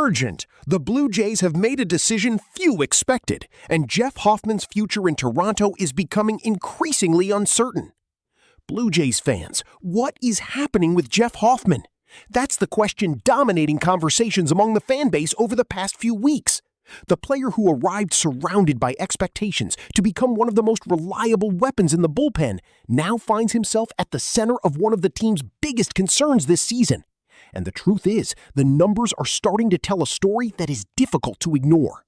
urgent. The Blue Jays have made a decision few expected, and Jeff Hoffman's future in Toronto is becoming increasingly uncertain. Blue Jays fans, what is happening with Jeff Hoffman? That's the question dominating conversations among the fan base over the past few weeks. The player who arrived surrounded by expectations to become one of the most reliable weapons in the bullpen now finds himself at the center of one of the team's biggest concerns this season. And the truth is, the numbers are starting to tell a story that is difficult to ignore.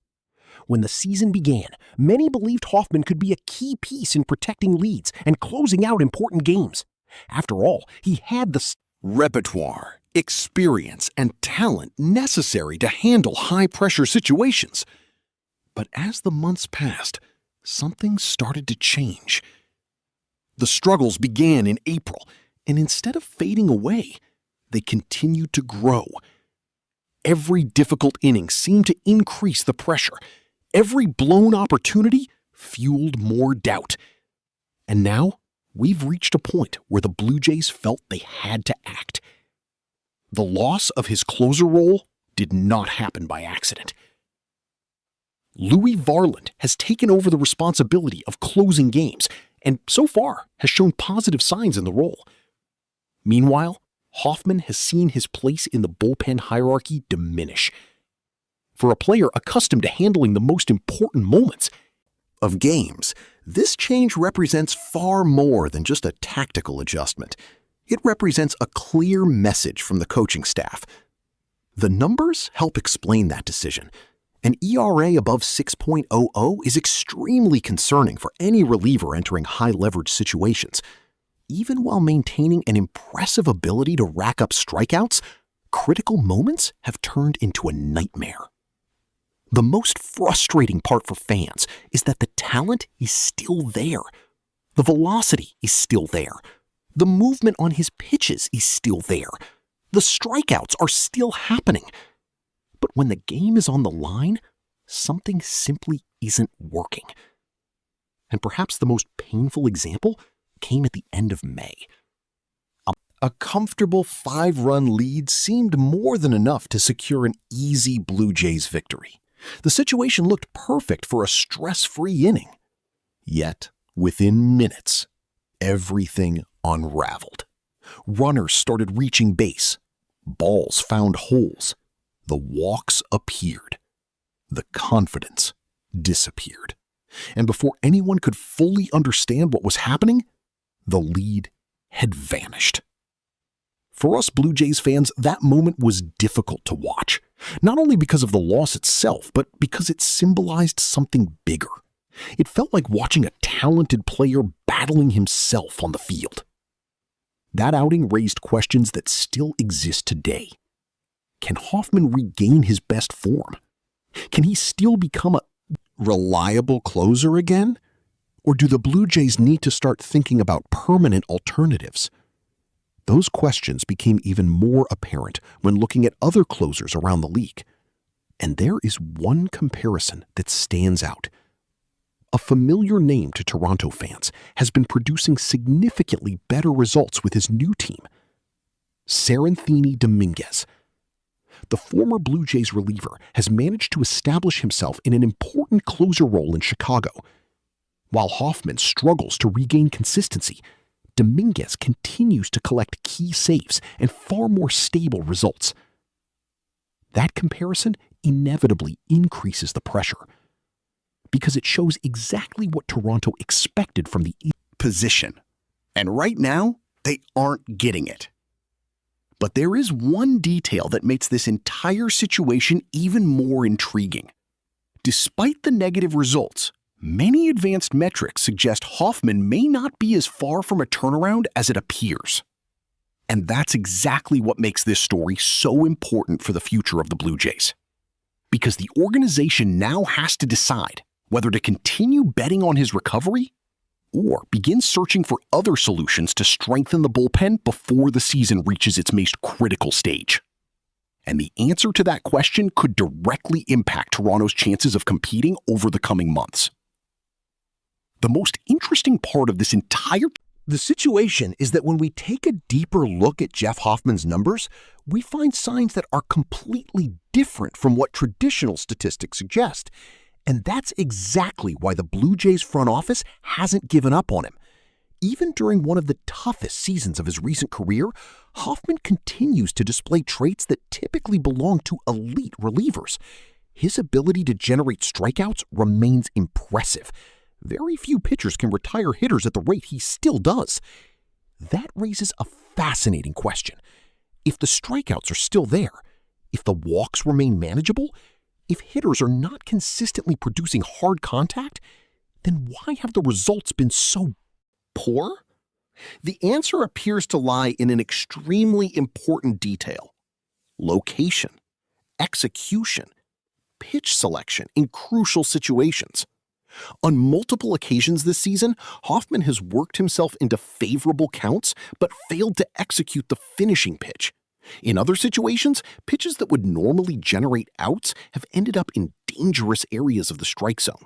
When the season began, many believed Hoffman could be a key piece in protecting leads and closing out important games. After all, he had the repertoire, experience, and talent necessary to handle high-pressure situations. But as the months passed, something started to change. The struggles began in April, and instead of fading away, they continued to grow. Every difficult inning seemed to increase the pressure. Every blown opportunity fueled more doubt. And now, we've reached a point where the Blue Jays felt they had to act. The loss of his closer role did not happen by accident. Louis Varland has taken over the responsibility of closing games and so far has shown positive signs in the role. Meanwhile, Hoffman has seen his place in the bullpen hierarchy diminish. For a player accustomed to handling the most important moments of games, this change represents far more than just a tactical adjustment. It represents a clear message from the coaching staff. The numbers help explain that decision. An ERA above 6.00 is extremely concerning for any reliever entering high-leverage situations. Even while maintaining an impressive ability to rack up strikeouts, critical moments have turned into a nightmare. The most frustrating part for fans is that the talent is still there. The velocity is still there. The movement on his pitches is still there. The strikeouts are still happening. But when the game is on the line, something simply isn't working. And perhaps the most painful example came at the end of May. A comfortable 5-run lead seemed more than enough to secure an easy Blue Jays victory. The situation looked perfect for a stress-free inning. Yet, within minutes, everything unraveled. Runners started reaching base. Balls found holes. The walks appeared. The confidence disappeared. And before anyone could fully understand what was happening, the lead had vanished. For us Blue Jays fans, that moment was difficult to watch, not only because of the loss itself, but because it symbolized something bigger. It felt like watching a talented player battling himself on the field. That outing raised questions that still exist today. Can Hoffman regain his best form? Can he still become a reliable closer again? Or do the Blue Jays need to start thinking about permanent alternatives? Those questions became even more apparent when looking at other closers around the league. And there is one comparison that stands out. A familiar name to Toronto fans has been producing significantly better results with his new team. Seranthony Dominguez. The former Blue Jays reliever has managed to establish himself in an important closer role in Chicago. While Hoffman struggles to regain consistency, Dominguez continues to collect key saves and far more stable results. That comparison inevitably increases the pressure, because it shows exactly what Toronto expected from the position. And right now, they aren't getting it. But there is one detail that makes this entire situation even more intriguing. Despite the negative results, many advanced metrics suggest Hoffman may not be as far from a turnaround as it appears. And that's exactly what makes this story so important for the future of the Blue Jays. Because the organization now has to decide whether to continue betting on his recovery or begin searching for other solutions to strengthen the bullpen before the season reaches its most critical stage. And the answer to that question could directly impact Toronto's chances of competing over the coming months. The most interesting part of this entire The situation is that when we take a deeper look at Jeff Hoffman's numbers, we find signs that are completely different from what traditional statistics suggest. And that's exactly why the Blue Jays front office hasn't given up on him. Even during one of the toughest seasons of his recent career, Hoffman continues to display traits that typically belong to elite relievers. His ability to generate strikeouts remains impressive. Very few pitchers can retire hitters at the rate he still does. That raises a fascinating question. If the strikeouts are still there, if the walks remain manageable, if hitters are not consistently producing hard contact, then why have the results been so Poor? The answer appears to lie in an extremely important detail: location, execution, pitch selection in crucial situations. On multiple occasions this season, Hoffman has worked himself into favorable counts but failed to execute the finishing pitch. In other situations, pitches that would normally generate outs have ended up in dangerous areas of the strike zone.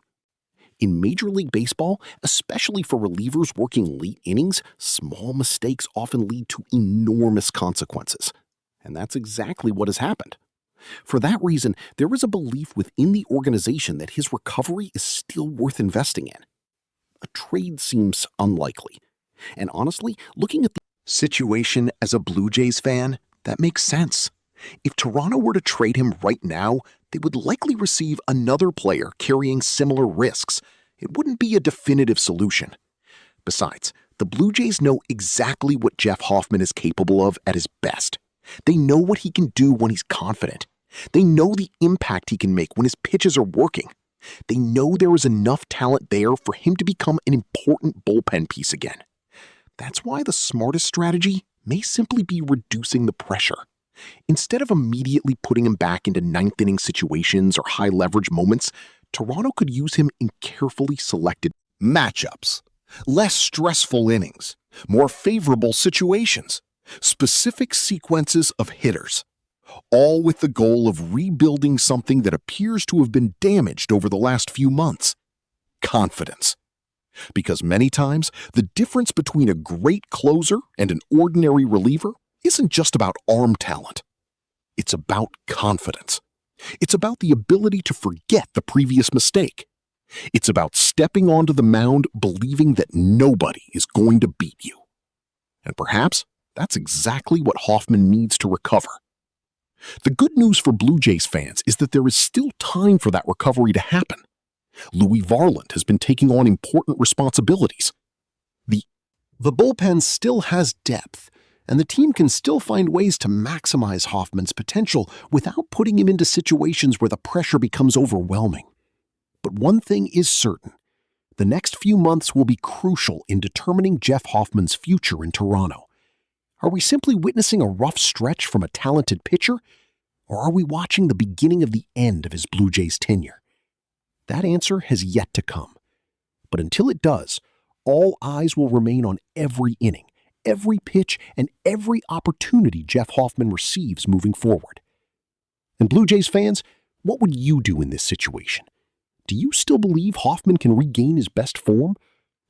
In Major League Baseball, especially for relievers working late innings, small mistakes often lead to enormous consequences. And that's exactly what has happened. For that reason, there is a belief within the organization that his recovery is still worth investing in. A trade seems unlikely. And honestly, looking at the situation as a Blue Jays fan, that makes sense. If Toronto were to trade him right now, they would likely receive another player carrying similar risks. It wouldn't be a definitive solution. Besides, the Blue Jays know exactly what Jeff Hoffman is capable of at his best. They know what he can do when he's confident. They know the impact he can make when his pitches are working. They know there is enough talent there for him to become an important bullpen piece again. That's why the smartest strategy may simply be reducing the pressure. Instead of immediately putting him back into ninth-inning situations or high-leverage moments, Toronto could use him in carefully selected Matchups, less stressful innings, more favorable situations, specific sequences of hitters, all with the goal of rebuilding something that appears to have been damaged over the last few months: confidence. Because many times, the difference between a great closer and an ordinary reliever isn't just about arm talent. It's about confidence. It's about the ability to forget the previous mistake. It's about stepping onto the mound believing that nobody is going to beat you. And perhaps that's exactly what Hoffman needs to recover. The good news for Blue Jays fans is that there is still time for that recovery to happen. Louis Varland has been taking on important responsibilities. The bullpen still has depth, and the team can still find ways to maximize Hoffman's potential without putting him into situations where the pressure becomes overwhelming. But one thing is certain: the next few months will be crucial in determining Jeff Hoffman's future in Toronto. Are we simply witnessing a rough stretch from a talented pitcher, or are we watching the beginning of the end of his Blue Jays tenure? That answer has yet to come. But until it does, all eyes will remain on every inning, every pitch, and every opportunity Jeff Hoffman receives moving forward. And Blue Jays fans, what would you do in this situation? Do you still believe Hoffman can regain his best form?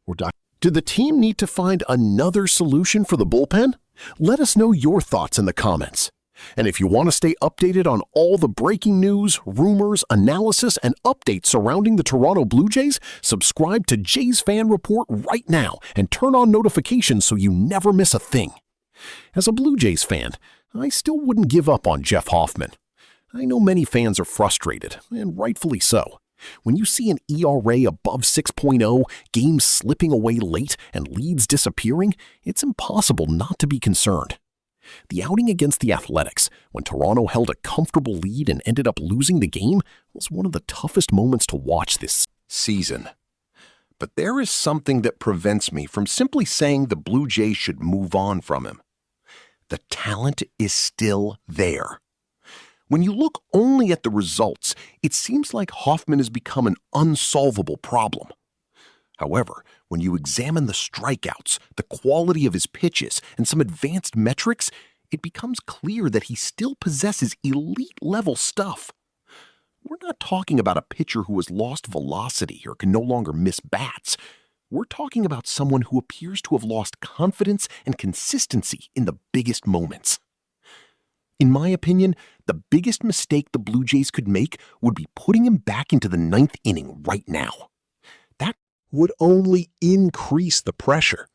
Or do the team need to find another solution for the bullpen? Let us know your thoughts in the comments. And if you want to stay updated on all the breaking news, rumors, analysis, and updates surrounding the Toronto Blue Jays, subscribe to Jays Fan Report right now and turn on notifications so you never miss a thing. As a Blue Jays fan, I still wouldn't give up on Jeff Hoffman. I know many fans are frustrated, and rightfully so. When you see an ERA above 6.0, games slipping away late, and leads disappearing, it's impossible not to be concerned. The outing against the Athletics, when Toronto held a comfortable lead and ended up losing the game, was one of the toughest moments to watch this season. But there is something that prevents me from simply saying the Blue Jays should move on from him. The talent is still there. When you look only at the results, it seems like Hoffman has become an unsolvable problem. However, when you examine the strikeouts, the quality of his pitches, and some advanced metrics, it becomes clear that he still possesses elite-level stuff. We're not talking about a pitcher who has lost velocity or can no longer miss bats. We're talking about someone who appears to have lost confidence and consistency in the biggest moments. In my opinion, the biggest mistake the Blue Jays could make would be putting him back into the ninth inning right now. That would only increase the pressure.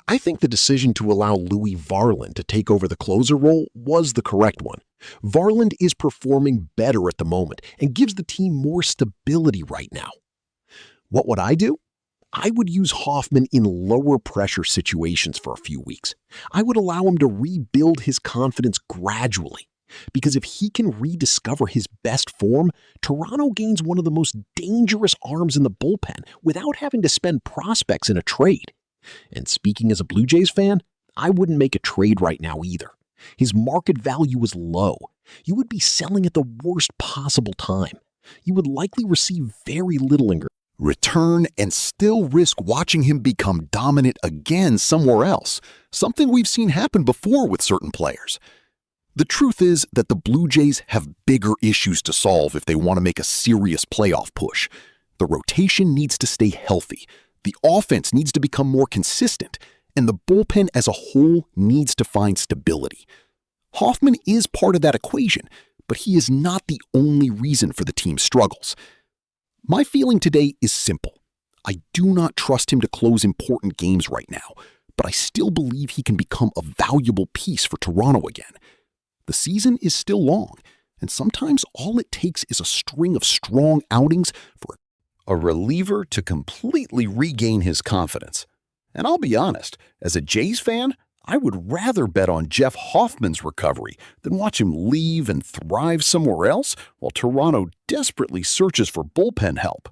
I think the decision to allow Louis Varland to take over the closer role was the correct one. Varland is performing better at the moment and gives the team more stability right now. What would I do? I would use Hoffman in lower pressure situations for a few weeks. I would allow him to rebuild his confidence gradually, because if he can rediscover his best form, Toronto gains one of the most dangerous arms in the bullpen without having to spend prospects in a trade. And speaking as a Blue Jays fan, I wouldn't make a trade right now either. His market value is low. You would be selling at the worst possible time. You would likely receive very little in return and still risk watching him become dominant again somewhere else, something we've seen happen before with certain players. The truth is that the Blue Jays have bigger issues to solve if they want to make a serious playoff push. The rotation needs to stay healthy, the offense needs to become more consistent, and the bullpen as a whole needs to find stability. Hoffman is part of that equation, but he is not the only reason for the team's struggles. My feeling today is simple. I do not trust him to close important games right now, but I still believe he can become a valuable piece for Toronto again. The season is still long, and sometimes all it takes is a string of strong outings for a reliever to completely regain his confidence. And I'll be honest, as a Jays fan, I would rather bet on Jeff Hoffman's recovery than watch him leave and thrive somewhere else while Toronto desperately searches for bullpen help.